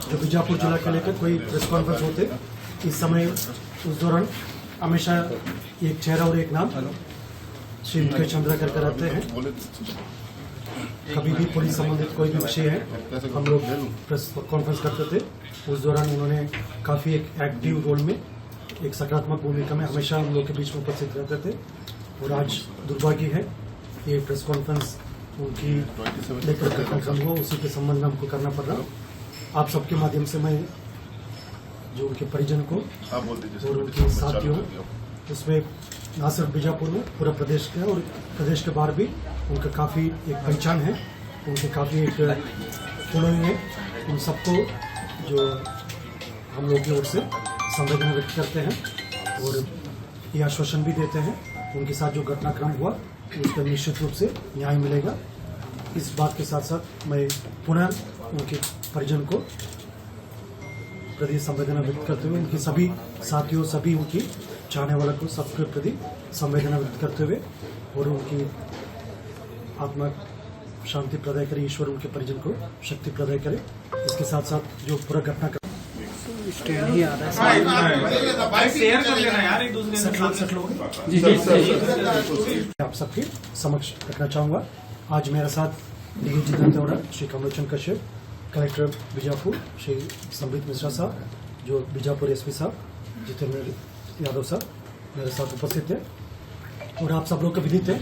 जो बीजापुर जिला के लेकर कोई प्रेस कॉन्फ्रेंस होते, इस समय उस दौरान हमेशा एक चेहरा और एक नाम श्री मुकेश चंद्राकर कराते हैं। कभी भी पुलिस संबंधित कोई भी विषय है हम लोग प्रेस कॉन्फ्रेंस करते थे, उस दौरान उन्होंने काफ़ी एक एक्टिव रोल में, एक सकारात्मक भूमिका में हमेशा हम लोग के बीच में उपस्थित रहते थे। और आज दुर्भाग्य है ये प्रेस कॉन्फ्रेंस उनकी लेकर घटनाक्रम हुआ, उसी के संबंध में हमको करना पड़ रहा। आप सबके माध्यम से मैं जो उनके परिजन को और उनके साथियों, उसमें न सिर्फ बीजापुर में पूरा प्रदेश का और प्रदेश के बाहर भी उनका काफ़ी एक पहचान है, उनके काफ़ी एक फॉलोइंग है। उन सबको जो हम लोग की ओर से संवेदना व्यक्त करते हैं और ये आश्वासन भी देते हैं उनके साथ जो घटनाक्रम हुआ उसका निश्चित रूप से न्याय मिलेगा। इस बात के साथ साथ मैं पुनः उनके परिजन को प्रति संवेदना व्यक्त करते हुए, उनके सभी साथियों, सभी उनकी चाहने वालों को सबके प्रति संवेदना व्यक्त करते हुए और उनकी आत्मा शांति प्रदाय करे, ईश्वर उनके परिजन को शक्ति प्रदाय करे। इसके साथ साथ जो पूरा घटना स्टैंड ही आ रहा है, शेयर कर लेना यार एक दूसरे से। आप सबके समक्ष रखना चाहूँगा। आज मेरे साथ डीजी दंतेवाड़ा श्री कमलोचन कश्यप, कलेक्टर बीजापुर श्री संबित मिश्रा साहब, जो बीजापुर एसपी साहब जितेंद्र यादव साहब मेरे साथ उपस्थित है। और आप सब लोग को विदित है,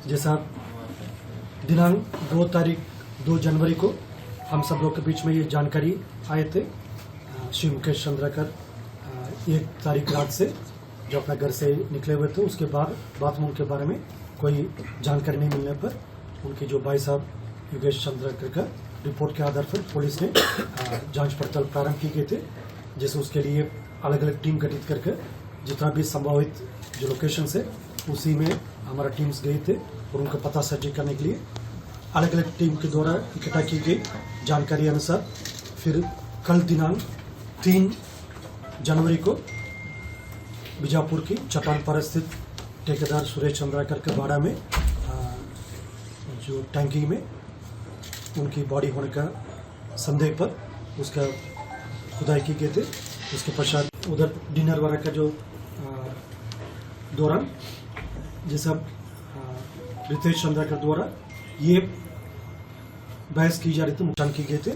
जैसा दिनांक 2 जनवरी को हम सब लोग के बीच में ये जानकारी आए थे, श्री मुकेश चंद्राकर 1 तारीख रात से जो अपना घर से निकले हुए थे, उसके बाद में उनके बारे में कोई जानकारी नहीं मिलने पर उनके जो भाई साहब योगेश चंद्राकर का रिपोर्ट के आधार पर पुलिस ने जांच पड़ताल प्रारंभ की गई थे, जैसे उसके लिए अलग अलग टीम गठित करके जितना भी संभावित जो लोकेशन है उसी में हमारा टीम्स गए थे और उनका पता सर्च करने के लिए अलग अलग टीम के द्वारा इकट्ठा की गई जानकारी अनुसार फिर कल दिनांक 3 जनवरी को बीजापुर की चट्टानपारा स्थित ठेकेदार सुरेश चंद्राकर के बाड़ा में जो टैंकी में उनकी बॉडी होने का संदेह पर उसका खुदाई की गई थे। उसके पश्चात उधर डिनर वगैरह का जो दौरान जैसा रितेश चंद्राकर द्वारा ये बहस की जा रही थी, मुचान की गए थे।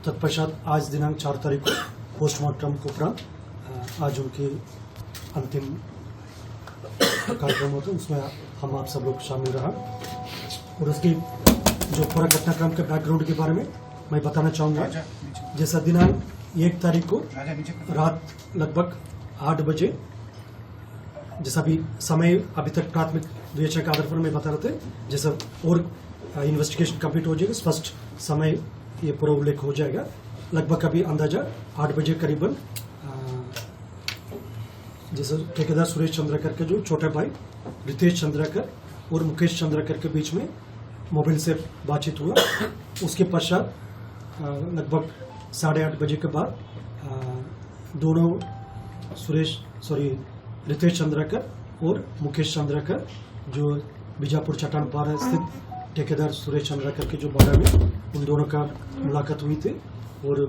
तत्पश्चात आज दिनांक 4 तारीख को पोस्टमार्टम के उपरांत आज उनकी अंतिम कार्यक्रम होता है, उसमें हम आप सब लोग शामिल रहा। और उसकी जो पूरा घटनाक्रम के बैकग्राउंड के बारे में मैं बताना चाहूँगा। जैसा दिनांक 1 तारीख को रात लगभग 8 बजे, जैसा भी समय अभी तक प्राथमिक विवेचना के आधार पर मैं बता रहे थे, जैसा और इन्वेस्टिगेशन कंप्लीट हो जाएगा, स्पष्ट समय ये पूरा उल्लेख हो जाएगा। लगभग अभी अंदाजा 8 बजे करीबन जैसे ठेकेदार सुरेश चंद्राकर के जो छोटे भाई रितेश चंद्राकर और मुकेश चंद्राकर के बीच में मोबाइल से बातचीत हुआ। उसके पश्चात लगभग 8:30 बजे के बाद दोनों रितेश चंद्राकर और मुकेश चंद्राकर जो बीजापुर चट्टानपारा स्थित ठेकेदार सुरेश चंद्राकर के जो बाड़ा में उन दोनों का मुलाकात हुई थी। और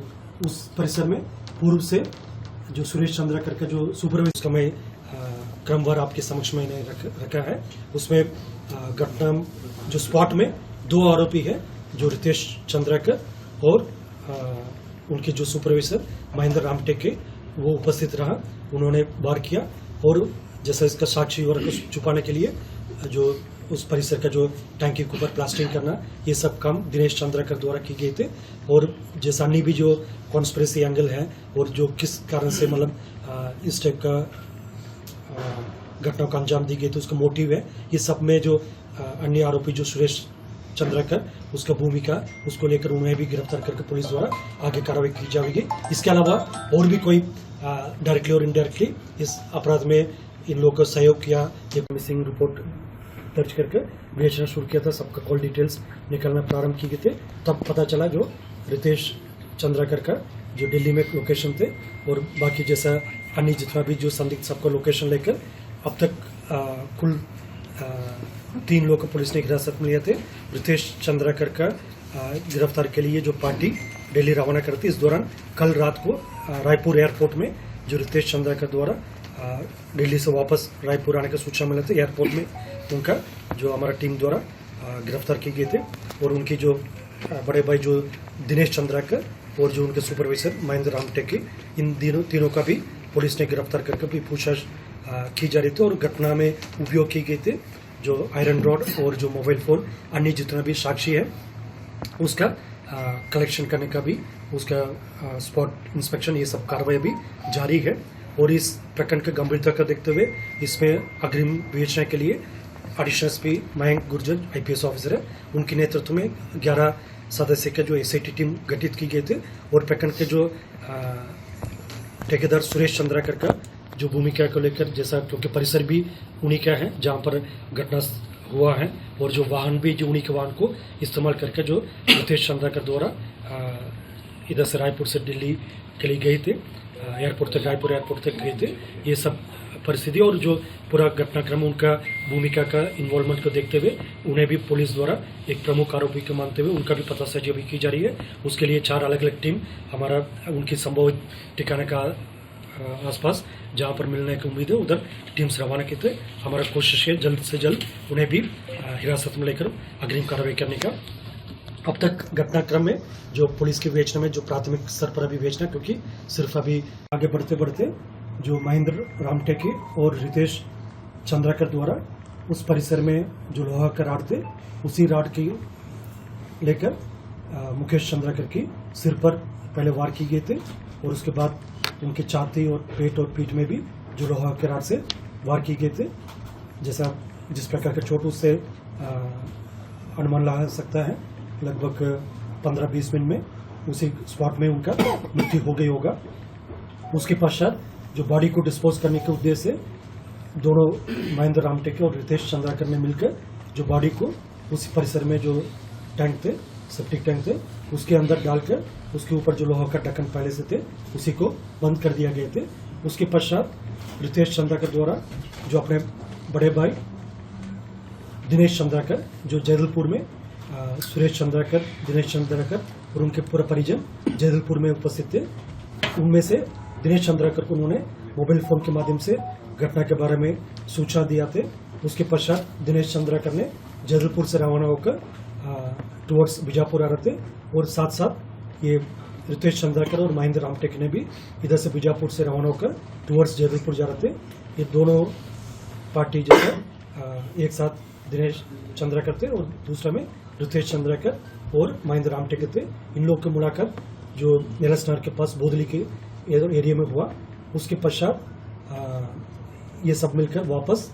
उस परिसर में पूर्व से जो सुरेश चंद्राकर का जो सुपरवाइजर का मैं क्रमवार आपके समक्ष मैंने रखा है, उसमें घटना जो स्पॉट में 2 आरोपी है, जो रितेश चंद्राकर और उनके जो सुपरवाइजर महेंद्र रामटेके वो उपस्थित रहा। उन्होंने वार किया और जैसा इसका साक्षी और छुपाने के लिए जो उस परिसर का जो टैंकी के ऊपर प्लास्टिंग करना, ये सब काम दिनेश चंद्राकर द्वारा की गए थे। और जैसा अन्य भी जो कॉन्स्पिरेसी एंगल है और जो किस कारण से मतलब इस टाइप का घटनाओं का अंजाम दी गई थी, उसका मोटिव है, ये सब में जो अन्य आरोपी जो सुरेश चंद्राकर उसका भूमिका, उसको लेकर उन्हें भी गिरफ्तार करके पुलिस द्वारा आगे कार्रवाई की जाएगी। इसके अलावा और भी कोई डायरेक्टली और इनडायरेक्टली इस अपराध में इन लोगों का सहयोग किया, ये मिसिंग रिपोर्ट दर्ज करके विवेचना शुरू किया था, सबका कॉल डिटेल्स निकलना प्रारंभ किए थे। तब पता चला जो रितेश चंद्राकर का जो दिल्ली में लोकेशन थे और बाकी जैसा अन्य जितना भी जो संदिग्ध सबका लोकेशन लेकर अब तक कुल 3 लोग को पुलिस ने हिरासत में लिए थे। रितेश चंद्राकर का गिरफ्तार के लिए जो पार्टी दिल्ली रवाना करते। इस दौरान कल रात को रायपुर एयरपोर्ट में जो रितेश चंद्राकर द्वारा दिल्ली से वापस रायपुर आने का सूचना मिला था, एयरपोर्ट में उनका जो हमारा टीम द्वारा गिरफ्तार किए गए थे। और उनके जो बड़े भाई जो दिनेश चंद्राकर और जो उनके सुपरवाइजर महेंद्र रामटेके, इन तीनों का भी पुलिस ने गिरफ्तार करके भी पूछताछ की जा रही थी। और घटना में उपयोग किए गए थे जो आयरन रॉड और जो मोबाइल फोन, अन्य जितना भी साक्षी है उसका कलेक्शन करने का भी, उसका स्पॉट इंस्पेक्शन, ये सब कार्रवाई भी जारी है। और इस प्रकरण की गंभीरता का देखते हुए इसमें अग्रिम विवेचना के लिए additional SP Mayank Gurjar IPS officer है, उनके नेतृत्व में 11 सदस्य का जो SIT टीम गठित की गई थे। और प्रकरण के जो ठेकेदार सुरेश चंद्राकर का जो भूमिका को लेकर, जैसा क्योंकि परिसर भी उन्हीं का है जहां पर घटना हुआ है, और जो वाहन भी जो उन्हीं के वाहन को इस्तेमाल करके जो रितेश चंद्राकर द्वारा इधर से रायपुर से दिल्ली के लिए गए थे, एयरपोर्ट तक, रायपुर एयरपोर्ट तक गए थे, ये सब परिस्थिति और जो पूरा घटनाक्रम, उनका भूमिका का इन्वॉल्वमेंट को देखते हुए उन्हें भी पुलिस द्वारा एक प्रमुख आरोपी को मानते हुए उनका भी पतासाजी अभी की जा रही है। उसके लिए 4 अलग अलग टीम हमारा उनकी संभवित ठिकाने का आसपास जहां पर मिलने की उम्मीद है उधर टीम्स रवाना की थे। हमारा कोशिश है जल्द से जल्द उन्हें भी हिरासत में लेकर अग्रिम कार्रवाई करने का। अब तक घटनाक्रम में जो पुलिस की विवेचना में जो प्राथमिक स्तर पर अभी विवेचना, क्योंकि सिर्फ अभी आगे बढ़ते बढ़ते जो महेंद्र रामटेके और रितेश चंद्राकर द्वारा उस परिसर में जो लोहा का राड थे, उसी राड की लेकर मुकेश चंद्राकर की सिर पर पहले वार की गए थे। और उसके बाद उनके छाती और पेट और पीठ में भी जो लोहा के राड से वार की गए थे। जैसा जिस प्रकार का चोट, उससे अनुमान लगा सकता है लगभग 15-20 मिनट में उसी स्पॉट में उनका मृत्यु हो गई होगा। उसके पश्चात जो बॉडी को डिस्पोज करने के उद्देश्य से दोनों महेंद्र रामटेके और रितेश चंद्राकर ने मिलकर जो बॉडी को उसी परिसर में जो टैंक थे, सेप्टिक टैंक थे, उसके अंदर डालकर उसके ऊपर जो लोहा का ढक्कन पहले से थे उसी को बंद कर दिया गए थे। उसके पश्चात रितेश चंद्राकर द्वारा जो अपने बड़े भाई दिनेश चंद्राकर जो जैदलपुर में, सुरेश चंद्राकर, दिनेश चंद्राकर और उनके पूरे परिजन जैदलपुर में उपस्थित थे, उनमें से दिनेश चंद्राकर को उन्होंने मोबाइल फोन के माध्यम से घटना के बारे में सूचना दिया थे। उसके पश्चात दिनेश चंद्राकर ने जैदलपुर से रवाना होकर टुवर्ड्स बीजापुर आ रहे थे। और साथ साथ ये रितेश चंद्राकर और महेंद्र रामटेके ने भी इधर से बीजापुर से रवाना होकर टुवर्ड्स जैदलपुर जा रहे थे। ये दोनों पार्टी जो है एक साथ दिनेश चंद्राकर थे और दूसरा में रितेश चंद्राकर और महेंद्र रामटेके थे। इन लोगों की मुलाकात जो नेलसनार के पास बोदली के एरिया में हुआ। उसके पश्चात ये सब मिलकर वापस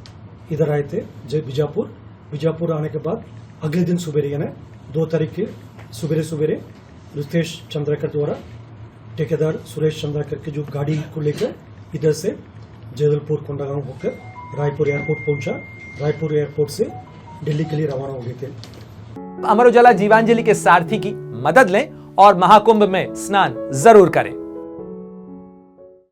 इधर आए थे बीजापुर आने के बाद अगले दिन सुबेरे यानी 2 तारीख के सुबेरे रितेश चंद्राकर द्वारा ठेकेदार सुरेश चंद्राकर की जो गाड़ी को लेकर इधर से जैदलपुर कोंडागांव होकर रायपुर एयरपोर्ट पहुंचा। रायपुर एयरपोर्ट से दिल्ली के लिए रवाना हो गए थे। अमर उजाला जीवांजलि के सारथी की मदद लें और महाकुंभ में स्नान जरूर करें।